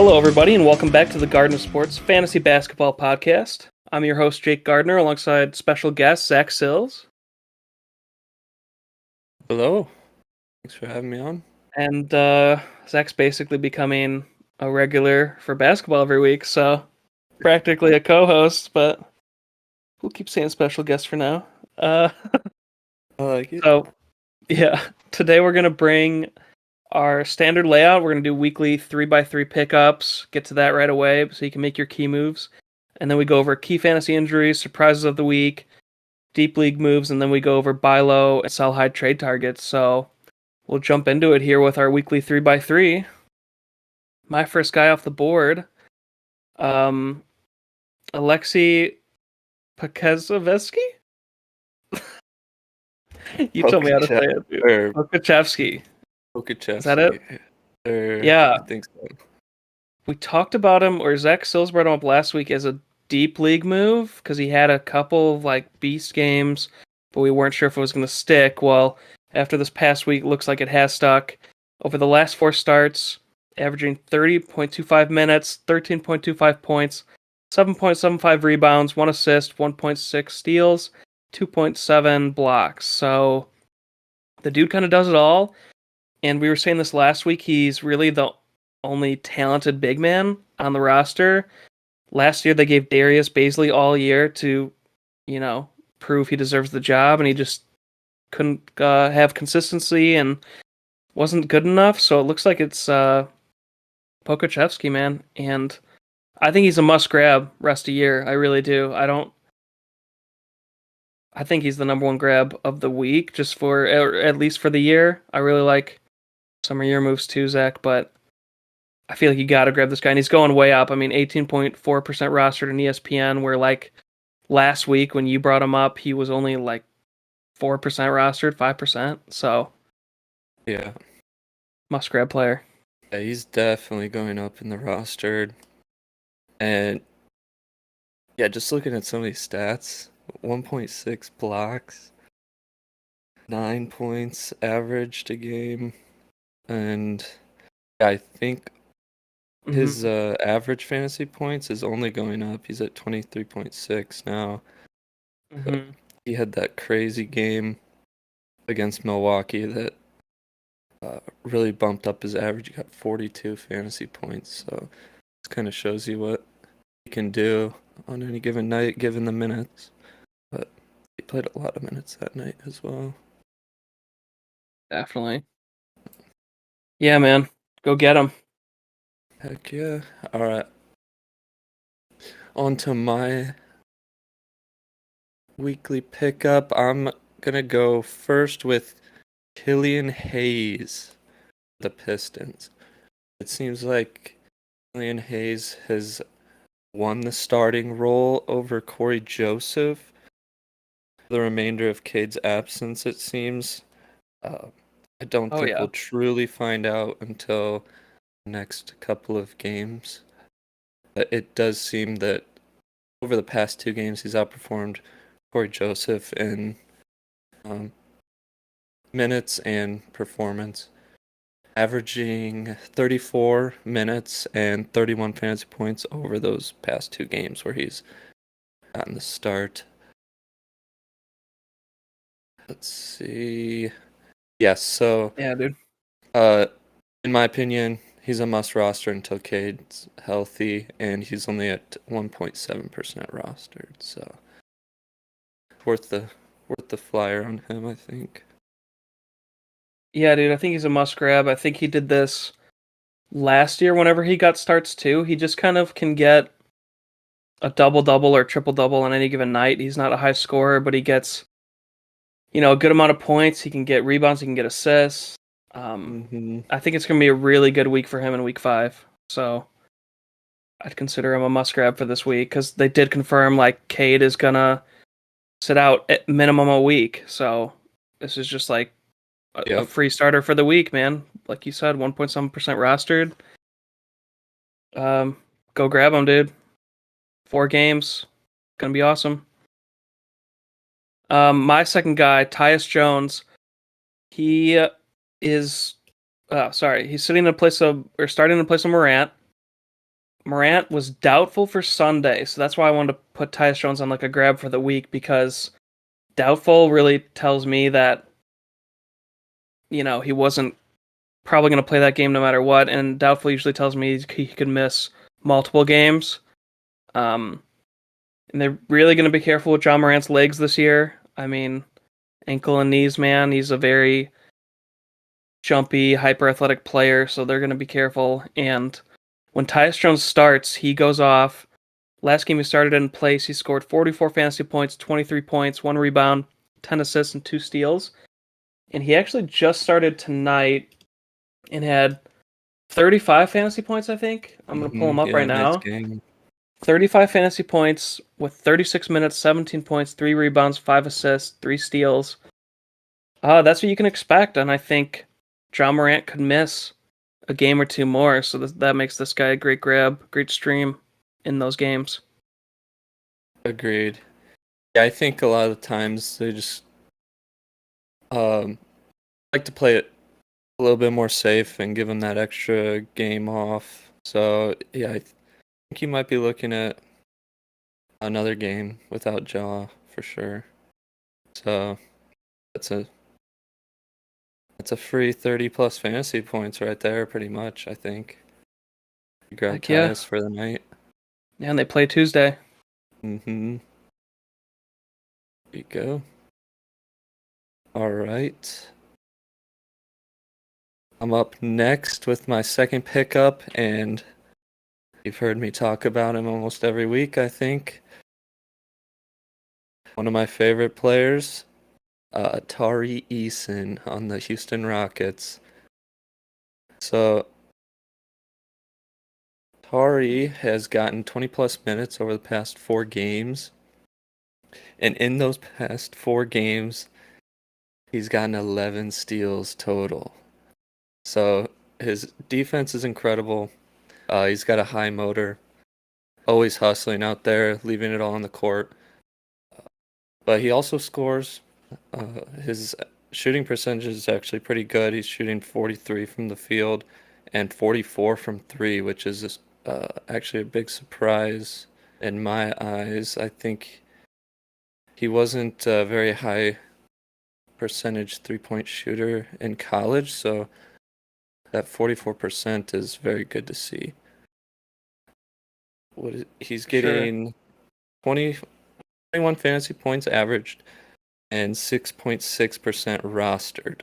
Hello, everybody, and welcome back to the Garden of Sports Fantasy Basketball Podcast. I'm your host, Jake Gardner, alongside special guest, Zach Sills. Hello. Thanks for having me on. And Zach's basically becoming a regular for basketball every week, so practically a co-host, but we'll keep saying special guest for now. I like it. So, yeah, today we're going to bring our standard layout. We're going to do weekly 3x3 pickups, get to that right away so you can make your key moves. And then we go over key fantasy injuries, surprises of the week, deep league moves, and then we go over buy low and sell high trade targets. So we'll jump into it here with our weekly 3x3. My first guy off the board, Alexei Pokazevsky? You told me how to say it. Pokachevsky. Is that it? Yeah. I think so. We talked about him, or Zach Sills brought him up last week as a deep league move because he had a couple of beast games, but we weren't sure if it was going to stick. Well, after this past week, it looks like it has stuck. Over the last 4 starts, averaging 30.25 minutes, 13.25 points, 7.75 rebounds, 1 assist, 1.6 steals, 2.7 blocks. So the dude kind of does it all. And we were saying this last week, he's really the only talented big man on the roster. Last year, they gave Darius Baisley all year to, prove he deserves the job, and he just couldn't have consistency and wasn't good enough. So it looks like it's Pokachevsky, man. And I think he's a must-grab rest of year. I really do. I think he's the number one grab of the week, or at least for the year. I really like some of your moves too, Zach, but I feel like you got to grab this guy, and he's going way up. I mean, 18.4% rostered in ESPN, where last week when you brought him up, he was only 4% rostered, 5%. So, yeah, must grab player. Yeah, he's definitely going up in the roster. And yeah, just looking at some of these stats, 1.6 blocks, 9 points averaged a game, and I think his average fantasy points is only going up. He's at 23.6 now. He had that crazy game against Milwaukee that really bumped up his average. He got 42 fantasy points. So this kind of shows you what he can do on any given night, given the minutes. But he played a lot of minutes that night as well. Definitely. Yeah, man. Go get him. Heck yeah. All right. On to my weekly pickup. I'm going to go first with Killian Hayes, the Pistons. It seems like Killian Hayes has won the starting role over Corey Joseph. The remainder of Cade's absence, it seems. I don't think we'll truly find out until the next couple of games. But it does seem that over the past 2 games, he's outperformed Corey Joseph in minutes and performance, averaging 34 minutes and 31 fantasy points over those past 2 games where he's gotten the start. Let's see. Yes, so yeah, dude. In my opinion, he's a must roster until Cade's healthy, and he's only at 1.7% rostered, so worth the flyer on him, I think. Yeah, dude, I think he's a must grab. I think he did this last year whenever he got starts too. He just kind of can get a double-double or triple-double on any given night. He's not a high scorer, but he gets a good amount of points. He can get rebounds. He can get assists. I think it's going to be a really good week for him in week 5. So I'd consider him a must grab for this week because they did confirm Cade is going to sit out at minimum a week. So this is just a free starter for the week, man. Like you said, 1.7% rostered. Go grab him, dude. 4 games. Going to be awesome. My second guy, Tyus Jones, he is, he's sitting in place of, or starting in place of Morant. Morant was doubtful for Sunday, so that's why I wanted to put Tyus Jones on like a grab for the week because doubtful really tells me that he wasn't probably going to play that game no matter what, and doubtful usually tells me he could miss multiple games. Um, and they're really going to be careful with John Morant's legs this year. I mean, ankle and knees, man. He's a very jumpy, hyper athletic player, so they're going to be careful. And when Tyus Jones starts, he goes off. Last game he started in place, he scored 44 fantasy points, 23 points, 1 rebound, 10 assists, and 2 steals. And he actually just started tonight and had 35 fantasy points, I think. I'm going to pull him up right nice now. game. 35 fantasy points with 36 minutes, 17 points, 3 rebounds, 5 assists, 3 steals. That's what you can expect, and I think John Morant could miss a game or two more, so that makes this guy a great grab, great stream in those games. Agreed. Yeah, I think a lot of the times they just like to play it a little bit more safe and give him that extra game off. So yeah, I think you might be looking at another game without Ja for sure. So that's a free 30 plus fantasy points right there, pretty much. I think. You grab Tyus for the night. Yeah, and they play Tuesday. Mm-hmm. There you go. All right. I'm up next with my second pickup, and you've heard me talk about him almost every week, I think. One of my favorite players, Tari Eason on the Houston Rockets. So, Tari has gotten 20 plus minutes over the past 4 games. And in those past 4 games, he's gotten 11 steals total. So his defense is incredible. He's got a high motor, always hustling out there, leaving it all on the court. But he also scores. His shooting percentage is actually pretty good. He's shooting 43 from the field and 44 from 3, which is actually a big surprise in my eyes. I think he wasn't a very high percentage 3-point shooter in college, so that 44% is very good to see. He's getting 21 fantasy points averaged and 6.6% rostered.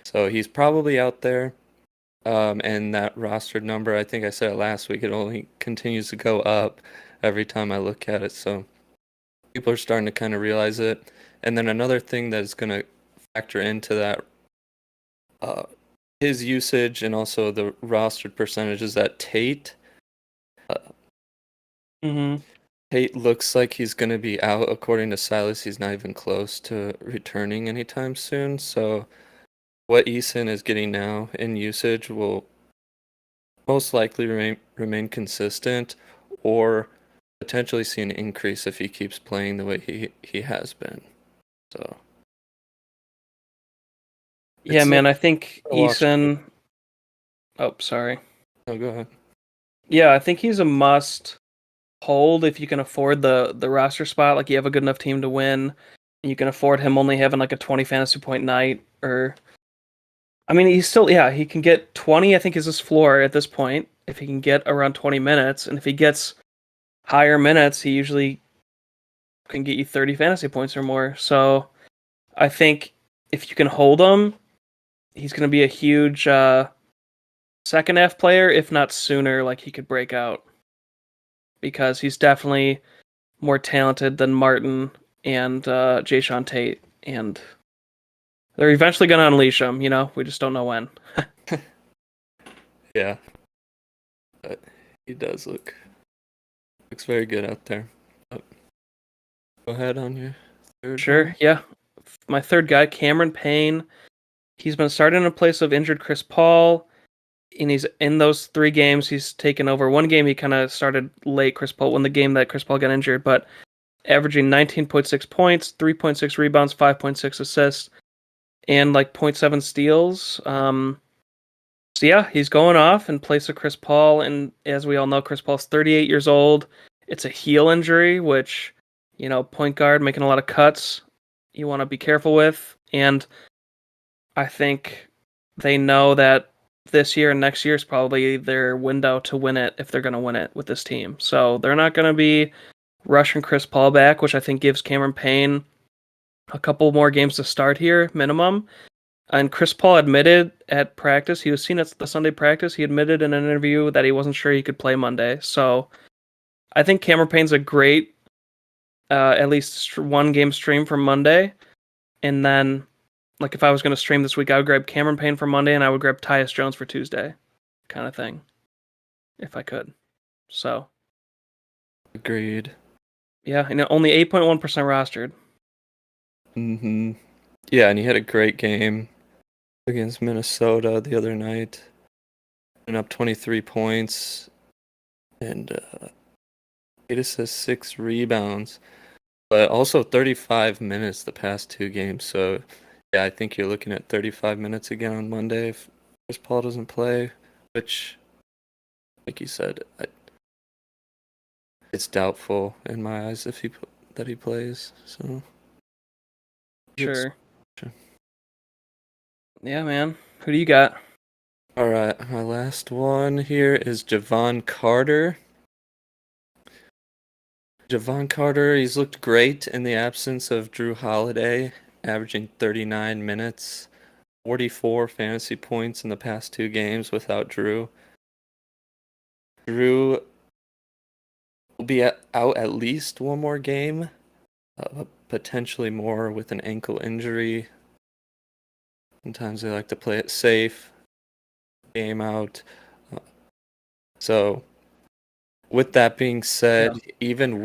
So he's probably out there. And that rostered number, I think I said it last week, it only continues to go up every time I look at it. So people are starting to kind of realize it. And then another thing that's going to factor into that, his usage and also the rostered percentage is that Tate. Tate looks like he's going to be out. According to Silas, he's not even close to returning anytime soon. So what Eason is getting now in usage will most likely remain consistent or potentially see an increase if he keeps playing the way he has been. So yeah, man, I think Eason... it. Oh, sorry. No, go ahead. Yeah, I think he's a must hold if you can afford the roster spot. Like, you have a good enough team to win, and you can afford him only having like a 20 fantasy point night. I mean, he's still, he can get 20, I think is his floor at this point, if he can get around 20 minutes. And if he gets higher minutes, he usually can get you 30 fantasy points or more. So I think if you can hold him, he's going to be a huge second half player, if not sooner, like he could break out. Because he's definitely more talented than Martin and Jayshawn Tate. And they're eventually going to unleash him, we just don't know when. Yeah. But he does looks very good out there. But go ahead on your third. Sure, yeah. My third guy, Cameron Payne. He's been starting in place of injured Chris Paul. And he's in those 3 games, he's taken over. One game he kind of started late, Chris Paul, when the game that Chris Paul got injured, but averaging 19.6 points, 3.6 rebounds, 5.6 assists, and like 0.7 steals. So yeah, he's going off in place of Chris Paul, and as we all know, Chris Paul's 38 years old. It's a heel injury, which, point guard making a lot of cuts, you want to be careful with. And I think they know that this year and next year is probably their window to win it if they're going to win it with this team. So they're not going to be rushing Chris Paul back, which I think gives Cameron Payne a couple more games to start here, minimum. And Chris Paul admitted at practice, he was seen at the Sunday practice, he admitted in an interview that he wasn't sure he could play Monday. So I think Cameron Payne's a great, at least one game stream for Monday. And then, like, if I was going to stream this week, I would grab Cameron Payne for Monday and I would grab Tyus Jones for Tuesday, kind of thing, if I could. So, Agreed. yeah, only 8.1% rostered. Yeah, and he had a great game against Minnesota the other night. And up 23 points and 8 assists, 6 rebounds. But also 35 minutes the past two games. So, yeah, I think you're looking at 35 minutes again on Monday if Chris Paul doesn't play, which, like you said, it's doubtful in my eyes if that he plays. So, Sure. Yeah, man. Who do you got? All right, my last one here is Javon Carter. Javon Carter, he's looked great in the absence of Drew Holiday, averaging 39 minutes, 44 fantasy points in the past two games without Drew. Drew will be out at least one more game, potentially more with an ankle injury. Sometimes they like to play it safe, game out. So, with that being said, even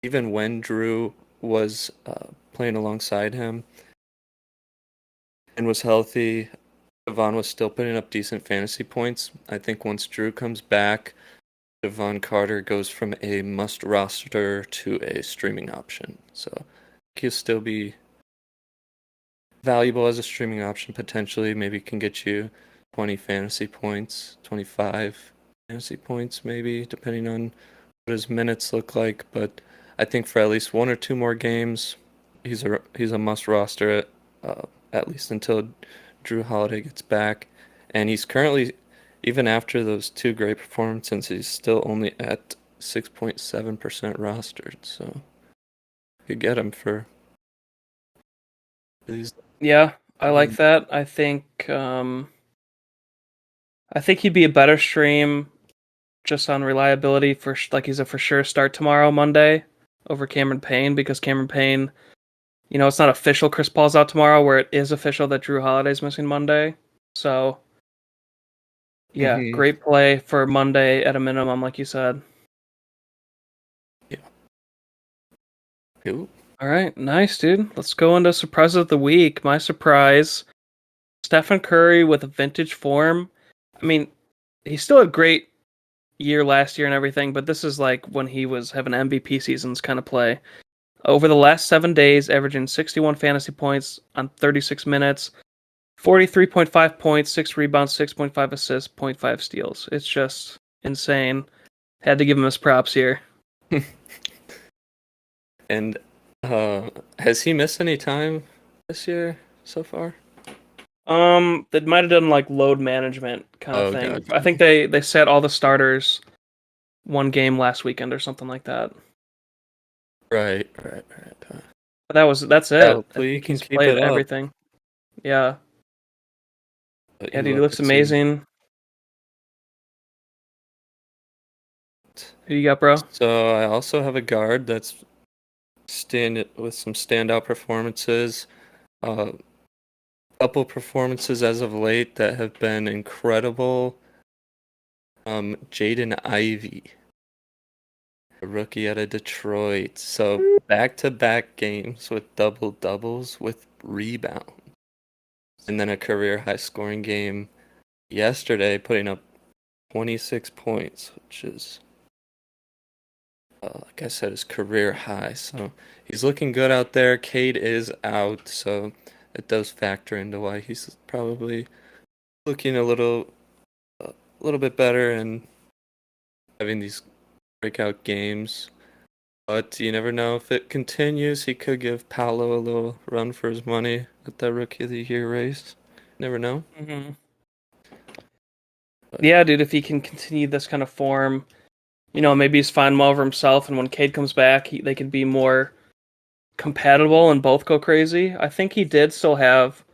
when Drew was playing alongside him and was healthy, Devon was still putting up decent fantasy points. I think once Drew comes back, Javon Carter goes from a must roster to a streaming option. So he'll still be valuable as a streaming option potentially. Maybe can get you 20 fantasy points, 25 fantasy points maybe, depending on what his minutes look like. But I think for at least one or two more games, he's a must roster at least until Drew Holiday gets back. And he's currently, even after those two great performances, he's still only at 6.7% rostered. So you could get him for these. Yeah, I like that. I think he'd be a better stream just on reliability for like he's a for sure start tomorrow Monday over Cameron Payne because Cameron Payne, it's not official Chris Paul's out tomorrow where it is official that Drew Holiday's missing Monday. So yeah, great play for Monday at a minimum, like you said. Yeah. Cool. All right, nice, dude. Let's go into surprises of the week. My surprise, Stephen Curry with a vintage form. I mean, he still had great year last year and everything, but this is like when he was having MVP seasons kind of play. Over the last 7 days, averaging 61 fantasy points on 36 minutes, 43.5 points, 6 rebounds, 6.5 assists, 0.5 steals. It's just insane. Had to give him his props here. And has he missed any time this year so far? They might have done like load management kind of thing. Gotcha. I think they set all the starters one game last weekend or something like that. Right. But that's it. Hopefully he can keep it up. Everything. Yeah. But Yeah, dude, he looks amazing. Who you got, bro? So I also have a guard that's with some standout performances. Couple performances as of late that have been incredible. Jaden Ivey, a rookie out of Detroit. So back-to-back games with double-doubles with rebound. And then a career high scoring game yesterday, putting up 26 points, which is, like I said, his career high. So he's looking good out there. Cade is out, so it does factor into why he's probably looking a little little bit better and having these breakout games. But you never know if it continues. He could give Paolo a little run for his money at that Rookie of the Year race. Never know. Mm-hmm. But Yeah, dude, if he can continue this kind of form, maybe he's finding more over himself, and when Cade comes back, they could be more compatible and both go crazy. I think he did still have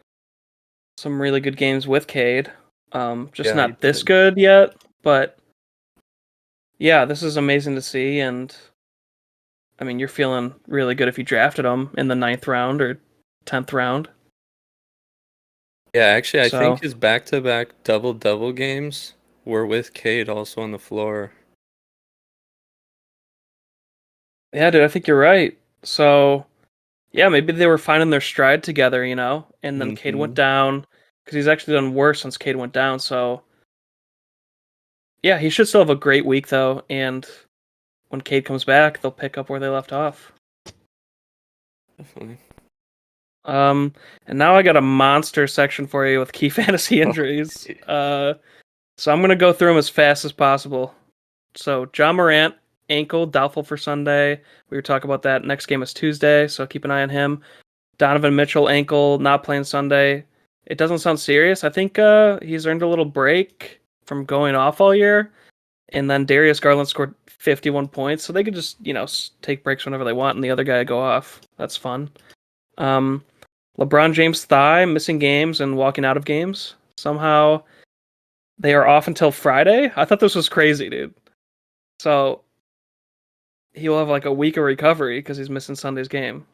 some really good games with Cade. Just yeah, he not this did. good yet, but yeah, this is amazing to see, and I mean, you're feeling really good if you drafted him in the 9th round or 10th round. Yeah, actually, I think So his back-to-back double-double games were with Cade also on the floor. yeah, dude, I think you're right. So yeah, maybe they were finding their stride together, and then Cade Mm-hmm. went down because he's actually done worse since Cade went down. So yeah, he should still have a great week though, and when Cade comes back, they'll pick up where they left off. Definitely. And now I got a monster section for you with key fantasy injuries. So I'm gonna go through them as fast as possible. So John Morant, ankle, doubtful for Sunday. We were talking about that. Next game is Tuesday, so keep an eye on him. Donovan Mitchell, ankle, not playing Sunday. It doesn't sound serious. I think he's earned a little break from going off all year. And then Darius Garland scored 51 points, so they could just, take breaks whenever they want, and the other guy go off. That's fun. Um, LeBron James' thigh, missing games and walking out of games. Somehow they are off until Friday. I thought this was crazy, dude. So he will have like a week of recovery because he's missing Sunday's game.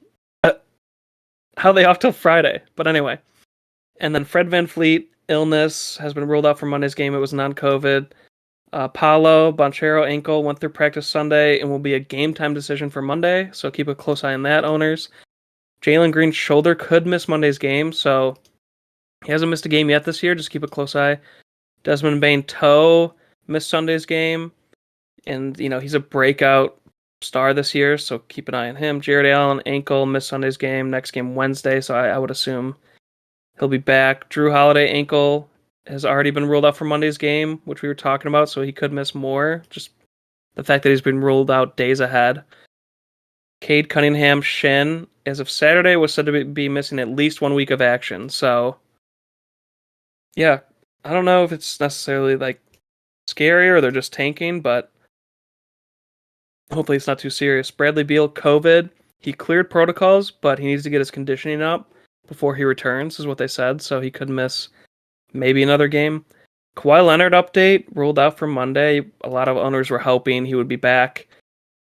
How are they off till Friday? But anyway. And then Fred VanVleet, illness, has been ruled out for Monday's game. It was non-COVID. Paolo Banchero ankle went through practice Sunday and will be a game time decision for Monday. So keep a close eye on that, owners. Jalen Green's shoulder could miss Monday's game, so he hasn't missed a game yet this year. Just keep a close eye. Desmond Bane toe missed Sunday's game, and he's a breakout star this year, so keep an eye on him. Jared Allen ankle missed Sunday's game. Next game Wednesday, so I would assume he'll be back. Drew Holiday ankle has already been ruled out for Monday's game, which we were talking about, so he could miss more. Just the fact that he's been ruled out days ahead. Cade Cunningham shin, as of Saturday, was said to be missing at least 1 week of action. So, yeah, I don't know if it's necessarily like scary or they're just tanking, but hopefully it's not too serious. Bradley Beal, COVID. He cleared protocols, but he needs to get his conditioning up before he returns, is what they said. So he could miss maybe another game. Kawhi Leonard update, ruled out for Monday. A lot of owners were hoping he would be back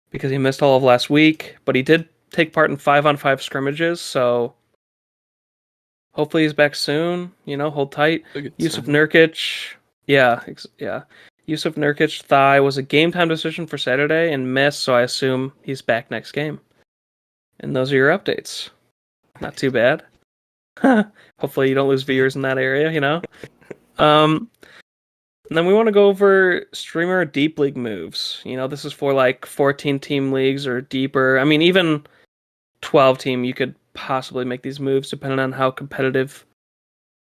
because he missed all of last week, but he did take part in 5-on-5 scrimmages, so hopefully he's back soon. Hold tight. Yusuf Nurkic, yeah. Yusuf Nurkic thigh was a game time decision for Saturday and missed, so I assume he's back next game. And those are your updates. Not too bad. Hopefully you don't lose viewers in that area, And then we want to go over streamer deep league moves. This is for like 14 team leagues or deeper. I mean, even 12 team, you could possibly make these moves depending on how competitive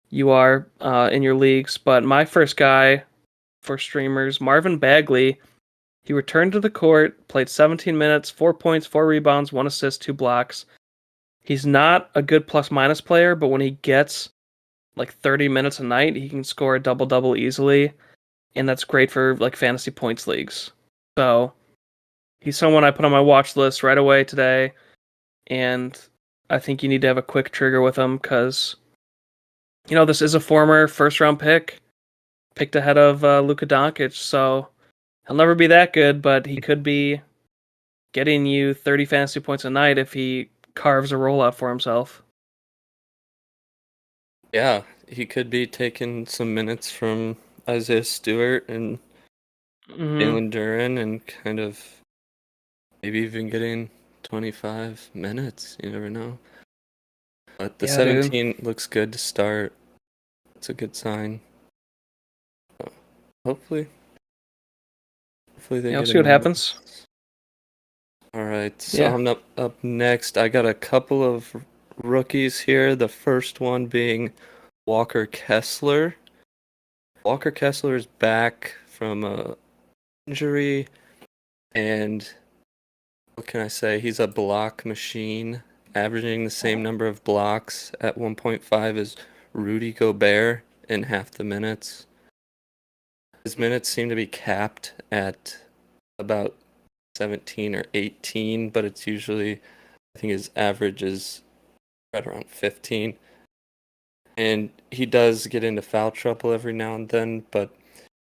you are in your leagues. But my first guy for streamers, Marvin Bagley, he returned to the court, played 17 minutes, 4 points, 4 rebounds, 1 assist, 2 blocks. He's not a good plus-minus player, but when he gets like 30 minutes a night, he can score a double-double easily. And that's great for like fantasy points leagues. So he's someone I put on my watch list right away today, and I think you need to have a quick trigger with him because this is a former first round picked ahead of Luka Doncic, so he'll never be that good, but he could be getting you 30 fantasy points a night if he carves a rollout for himself. Yeah, he could be taking some minutes from Isaiah Stewart and Jalen Duren and kind of maybe even getting 25 minutes. You never know. But the 17 looks good to start. It's a good sign. Hopefully they get we'll see what happens. All right, so I'm up next. I got a couple of rookies here. The first one being Walker Kessler. Walker Kessler is back from a injury, and what can I say? He's a block machine, averaging the same number of blocks at 1.5 as Rudy Gobert in half the minutes. His minutes seem to be capped at about 17 or 18, but it's usually, I think his average is right around 15. And he does get into foul trouble every now and then, but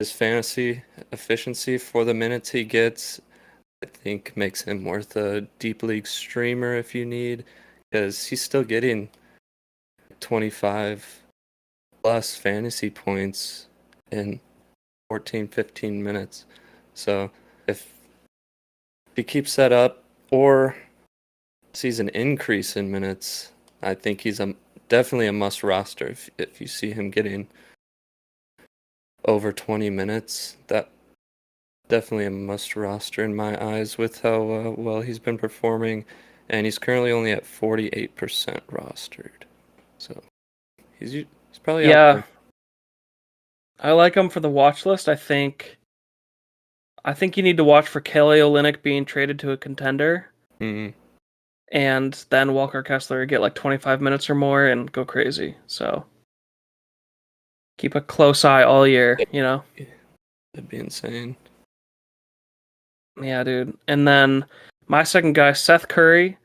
his fantasy efficiency for the minutes he gets, I think, makes him worth a deep league streamer if you need, because he's still getting 25 plus fantasy points in 14, 15 minutes. So if he keeps that up or sees an increase in minutes, I think he's definitely a must roster. If you see him getting over 20 minutes, that definitely a must roster in my eyes with how well he's been performing, and he's currently only at 48% rostered. So he's probably out Yeah, there. I like him for the watch list. I think you need to watch for Kelly Olynyk being traded to a contender, Mm-hmm. and then Walker Kessler get like 25 minutes or more and go crazy. So keep a close eye all year, you know? That'd be insane. Yeah, dude. And then my second guy, Seth Curry,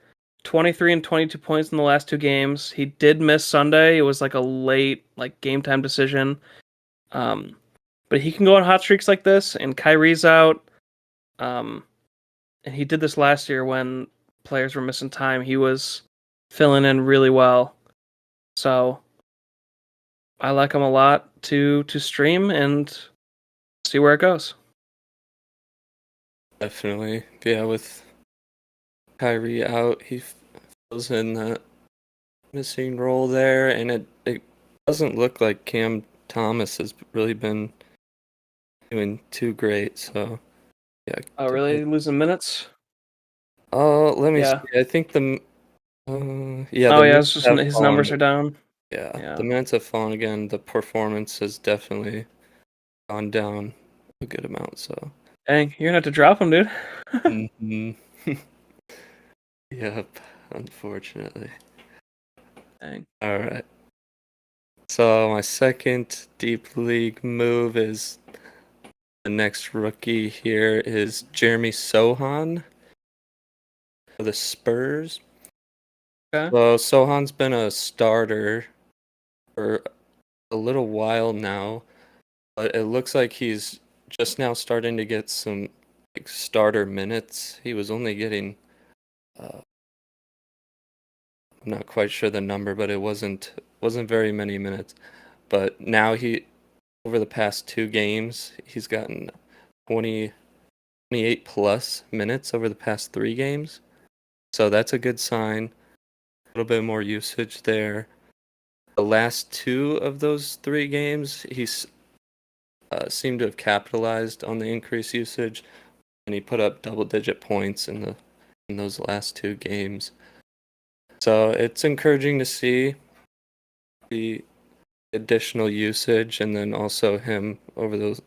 23 and 22 points in the last two games. He did miss Sunday. It was like a late like game time decision. Um, but he can go on hot streaks like this, and Kyrie's out. Um, and he did this last year when players were missing time. He was filling in really well. So I like him a lot to stream and see where it goes. Definitely. Yeah, with Kyrie out, he fills in that missing role there, and it doesn't look like Cam Thomas has really been doing too great. So yeah, Oh, definitely. really? Losing minutes? Oh, let me see. Yeah. I think yeah, Oh, the yeah. minutes It's just have his fallen. numbers are down. Yeah, the Yeah. minutes have fallen again. The performance has definitely gone down a good amount. So. Dang, you're gonna have to drop him, dude. Hmm. Yep. Unfortunately. Dang. All right. So my second deep league move is the next rookie here is Jeremy Sohan for the Spurs. Okay. So Sohan's been a starter for a little while now, but it looks like he's just now starting to get some like starter minutes. He was only getting I'm not quite sure the number, but it wasn't very many minutes. But now he over the past two games, he's gotten 20 28 plus minutes over the past three games. So that's a good sign. A little bit more usage there. The last two of those three games, he's seemed to have capitalized on the increased usage, and he put up double-digit points in those last two games. So it's encouraging to see the additional usage, and then also him over those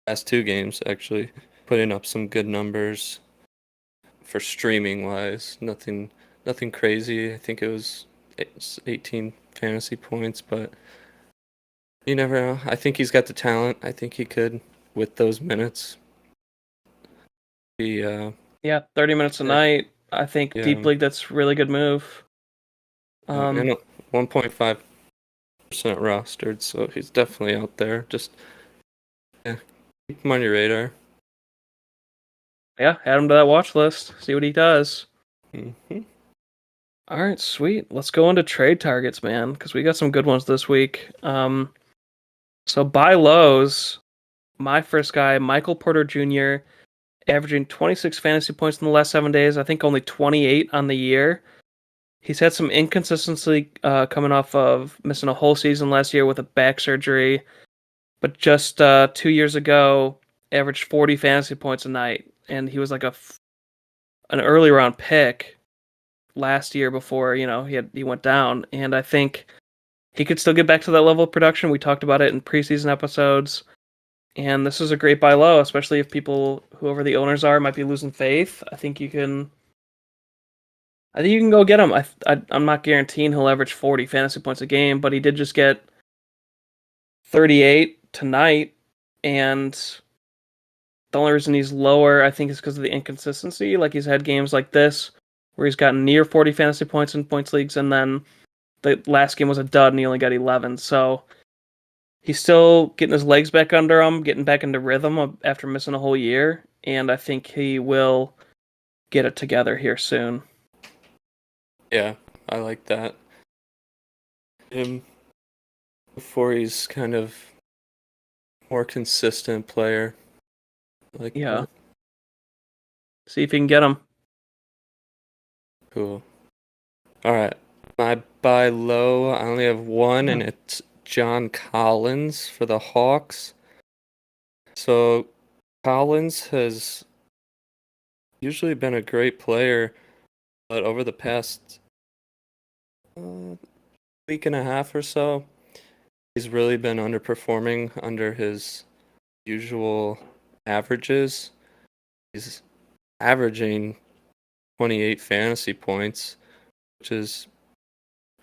last two games actually putting up some good numbers for streaming wise. Nothing crazy. I think it's 18 fantasy points, but you never know. I think he's got the talent. I think he could, with those minutes, be Yeah, 30 minutes a yeah, night. I think deep yeah, league, that's a really good move. and 1.5% rostered, so he's definitely out there. Just yeah, keep him on your radar. Yeah, add him to that watch list. See what he does. Hmm. All right, sweet. Let's go into trade targets, man, because we got some good ones this week. So buy lows. My first guy, Michael Porter Jr., averaging 26 fantasy points in the last 7 days. I think only 28 on the year. He's had some inconsistency coming off of missing a whole season last year with a back surgery, but just 2 years ago, averaged 40 fantasy points a night, and he was like an early round pick last year before he went down. And I think he could still get back to that level of production. We talked about it in preseason episodes. And this is a great buy low, especially if people, whoever the owners are, might be losing faith. I think you can go get him. I'm not guaranteeing he'll average 40 fantasy points a game, but he did just get 38 tonight, and the only reason he's lower, I think, is because of the inconsistency. Like, he's had games like this where he's gotten near 40 fantasy points in points leagues, and then the last game was a dud and he only got 11. So he's still getting his legs back under him, getting back into rhythm after missing a whole year, and I think he will get it together here soon. Yeah, I like that. Him before he's kind of more consistent player. Like Yeah. that. See if you can get him. Cool. All right. My buy low, I only have one, and it's John Collins for the Hawks. So Collins has usually been a great player, but over the past week and a half or so, he's really been underperforming under his usual averages. He's averaging 28 fantasy points, which is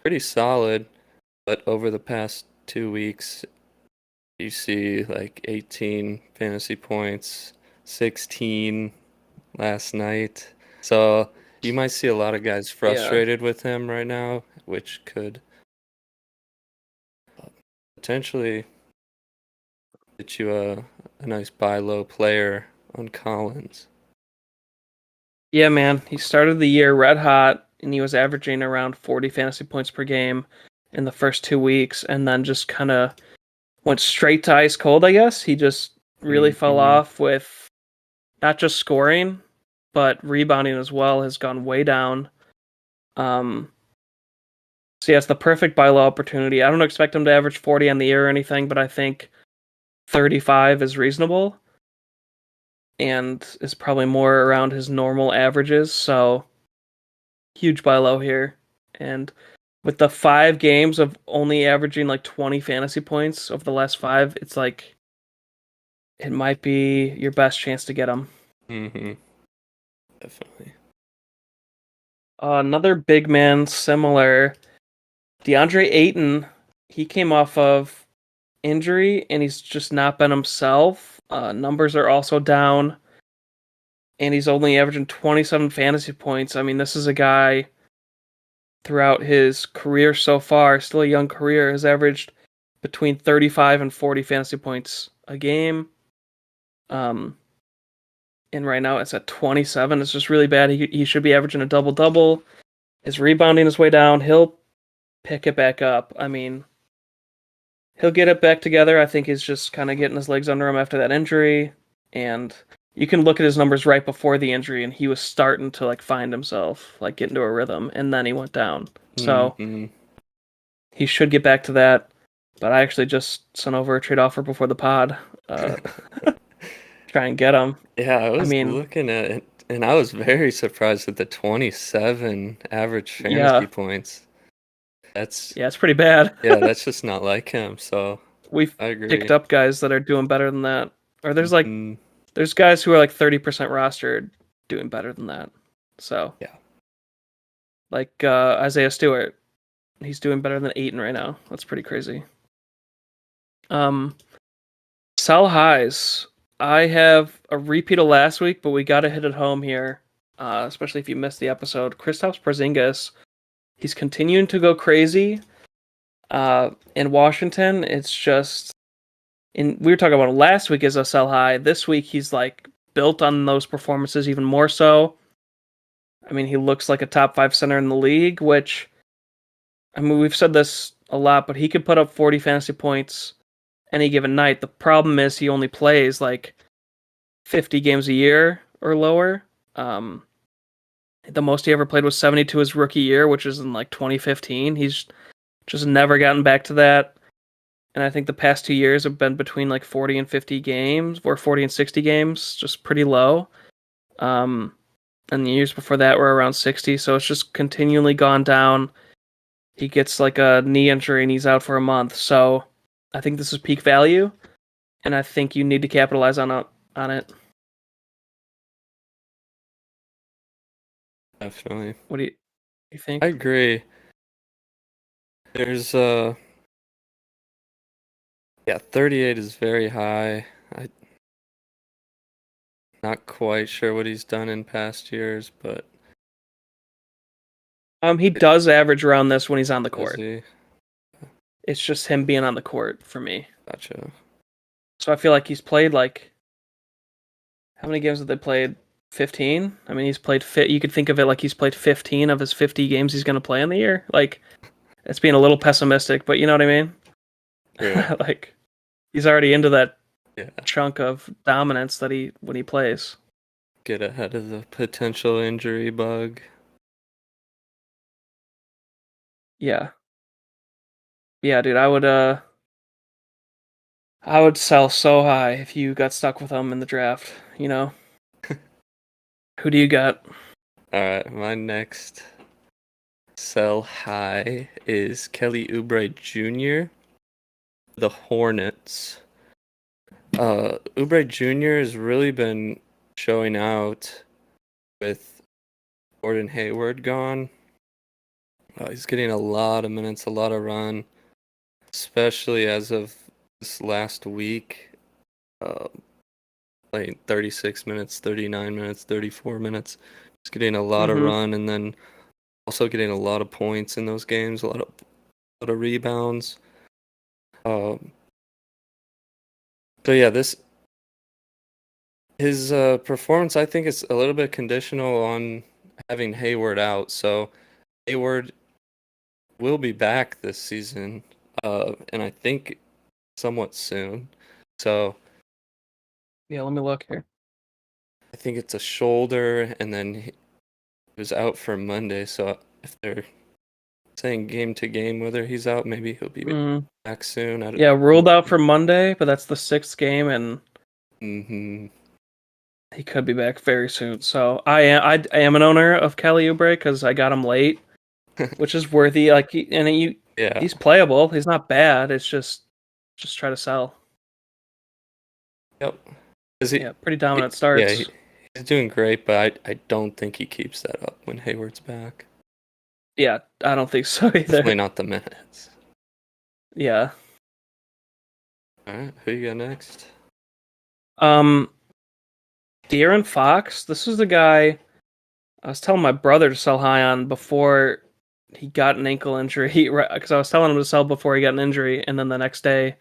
pretty solid, but over the past 2 weeks, you see like 18 fantasy points, 16 last night. So you might see a lot of guys frustrated with him right now, which could potentially get you a nice buy low player on Collins. Yeah, man. He started the year red hot, and he was averaging around 40 fantasy points per game in the first 2 weeks, and then just kind of went straight to ice cold, I guess. He just really fell off with not just scoring, but rebounding as well has gone way down. So yeah, it's the perfect buy low opportunity. I don't expect him to average 40 on the year or anything, but I think 35 is reasonable and is probably more around his normal averages. So huge buy low here. And with the 5 games of only averaging like 20 fantasy points over the last 5, it's like it might be your best chance to get him. Mm-hmm. Definitely. Another big man similar, DeAndre Ayton. He came off of injury and he's just not been himself. Numbers are also down, and he's only averaging 27 fantasy points. I mean, this is a guy throughout his career so far, still a young career, has averaged between 35 and 40 fantasy points a game. And right now it's at 27. It's just really bad. He should be averaging a double-double. His rebounding is way down. He'll pick it back up. I mean, he'll get it back together. I think he's just kind of getting his legs under him after that injury. And you can look at his numbers right before the injury, and he was starting to like find himself, like get into a rhythm, and then he went down. So he should get back to that. But I actually just sent over a trade offer before the pod. Try and get him. Yeah, I was looking at it, and I was very surprised at the 27 average fantasy points. It's pretty bad. Yeah, that's just not like him. So we've picked up guys that are doing better than that. Or there's there's guys who are like 30% rostered doing better than that. So yeah, like Isaiah Stewart, he's doing better than Ayton right now. That's pretty crazy. Sell highs. I have a repeat of last week, but we got to hit it home here, especially if you missed the episode. Kristaps Porzingis, he's continuing to go crazy. In Washington, it's just we were talking about him last week as a sell high. This week, he's like built on those performances even more so. I mean, he looks like a top 5 center in the league, which, I mean, we've said this a lot, but he could put up 40 fantasy points any given night. The problem is he only plays like 50 games a year or lower. The most he ever played was 72 his rookie year, which is in like 2015. He's just never gotten back to that. And I think the past 2 years have been between like 40 and 50 games, or 40 and 60 games, just pretty low. And the years before that were around 60, so it's just continually gone down. he gets like a knee injury and he's out for a month. So I think this is peak value, and I think you need to capitalize on it. Definitely. What do you think? I agree. There's 38 is very high. I'm not quite sure what he's done in past years, but He does average around this when he's on the does court. he? It's just him being on the court for me. Gotcha. So I feel like he's played like how many games have they played? 15? I mean, he's played fit. You could think of it like he's played 15 of his 50 games he's going to play in the year. Like it's being a little pessimistic, but you know what I mean? True. Like he's already into that Yeah. chunk of dominance that when he plays. Get ahead of the potential injury bug. Yeah. Yeah, dude, I would sell so high if you got stuck with him in the draft, you know? Who do you got? Alright, my next sell high is Kelly Oubre Jr., the Hornets. Oubre Jr. has really been showing out with Gordon Hayward gone. He's getting a lot of minutes, a lot of run, especially as of this last week. Uh, Playing 36 minutes, 39 minutes, 34 minutes. Just getting a lot of Mm-hmm. run, and then also getting a lot of points in those games, a lot of rebounds. Um, so yeah, his performance, I think, is a little bit conditional on having Hayward out. So Hayward will be back this season, and I think somewhat soon. So Yeah, let me look here. I think it's a shoulder, and then he was out for Monday. So if they're saying game to game whether he's out, maybe he'll be back soon. Yeah, ruled out for Monday, but that's the 6th game, and Mm-hmm. he could be back very soon. So I am an owner of Kelly Oubre because I got him late, which is worthy. Like Yeah. he's playable. He's not bad. It's just try to sell. Yep. Yeah, pretty dominant Yeah, starts. he's doing great, but I don't think he keeps that up when Hayward's back. Yeah, I don't think so Definitely either. not the minutes. Yeah. All right, who you got next? De'Aaron Fox. This is the guy I was telling my brother to sell high on before he got an ankle injury. Because I was telling him to sell before he got an injury, and then the next day,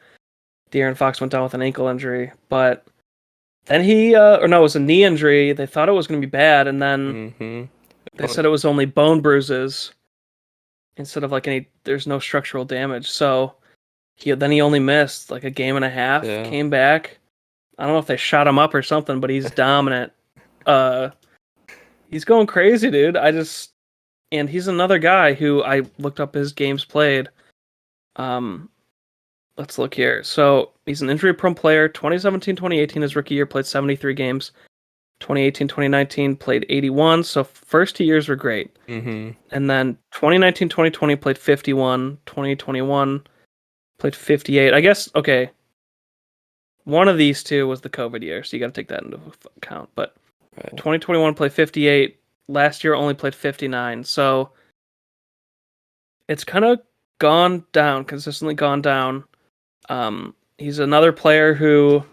De'Aaron Fox went down with an ankle injury. But then or no, it was a knee injury. They thought it was going to be bad, and then Mm-hmm. they said it was only bone bruises instead of like there's no structural damage. So he only missed like a game and a half, Yeah. came back. I don't know if they shot him up or something, but he's dominant. He's going crazy, dude. And he's another guy who I looked up his games played. Let's look here. So he's an injury-prone player. 2017-2018, his rookie year, played 73 games. 2018-2019 played 81. So first 2 years were great. Mm-hmm. And then 2019-2020 played 51. 2021 played 58. I guess, okay, one of these two was the COVID year, so you got to take that into account. But Right. 2021 played 58. Last year only played 59. So it's kind of consistently gone down. He's another player who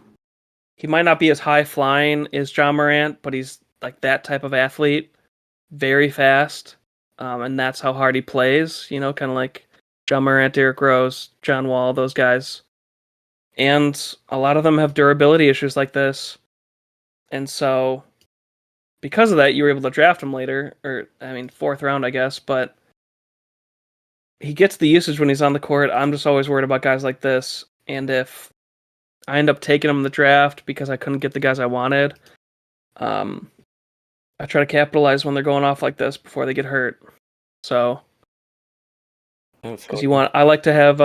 he might not be as high flying as John Morant, but he's like that type of athlete, very fast, and that's how hard he plays. You know, kind of like John Morant, Derrick Rose, John Wall, those guys. And a lot of them have durability issues like this, and so because of that, you were able to draft him later, or I mean, 4th round, I guess. But he gets the usage when he's on the court. I'm just always worried about guys like this, and if I end up taking him in the draft because I couldn't get the guys I wanted, I try to capitalize when they're going off like this before they get hurt. So, because I like to have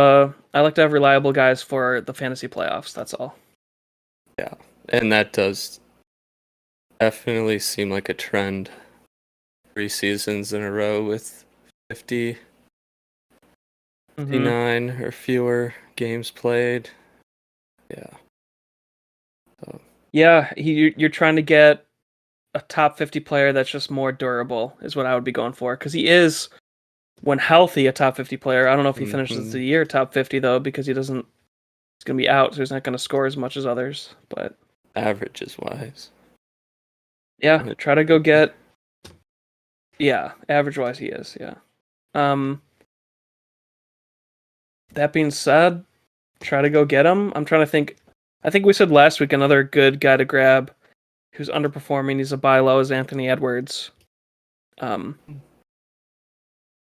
reliable guys for the fantasy playoffs. That's all. Yeah, and that does definitely seem like a trend. 3 seasons in a row with 50. Mm-hmm. 59 or fewer games played. Yeah. So, Yeah, you're trying to get a top 50 player that's just more durable is what I would be going for, because he is, when healthy, a top 50 player. I don't know if he finishes the year top 50 though, because he's going to be out, so he's not going to score as much as others. But averages wise. yeah, try to go get. Yeah, average wise he is. Yeah. That being said, try to go get him. I'm trying to think. I think we said last week another good guy to grab who's underperforming. He's a buy low is Anthony Edwards. I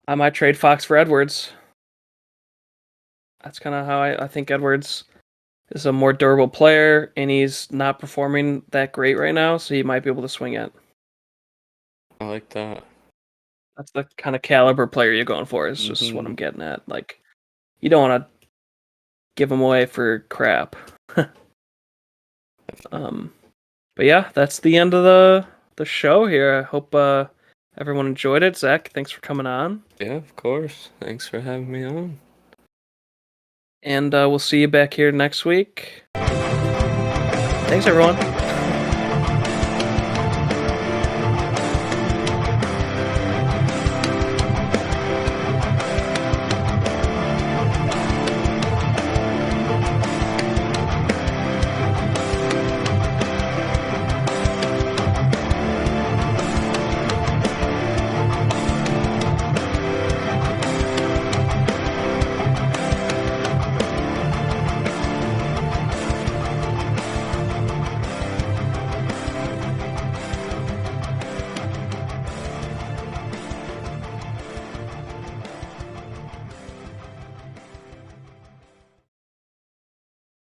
might trade Fox for Edwards. That's kind of how I think Edwards is a more durable player, and he's not performing that great right now, so he might be able to swing it. I like that. That's the kind of caliber player you're going for, is just what I'm getting at. Like, you don't want to give him away for crap. But yeah, that's the end of the show here. I hope everyone enjoyed it. Zach, thanks for coming on. Yeah, of course. Thanks for having me on. And we'll see you back here next week. Thanks, everyone.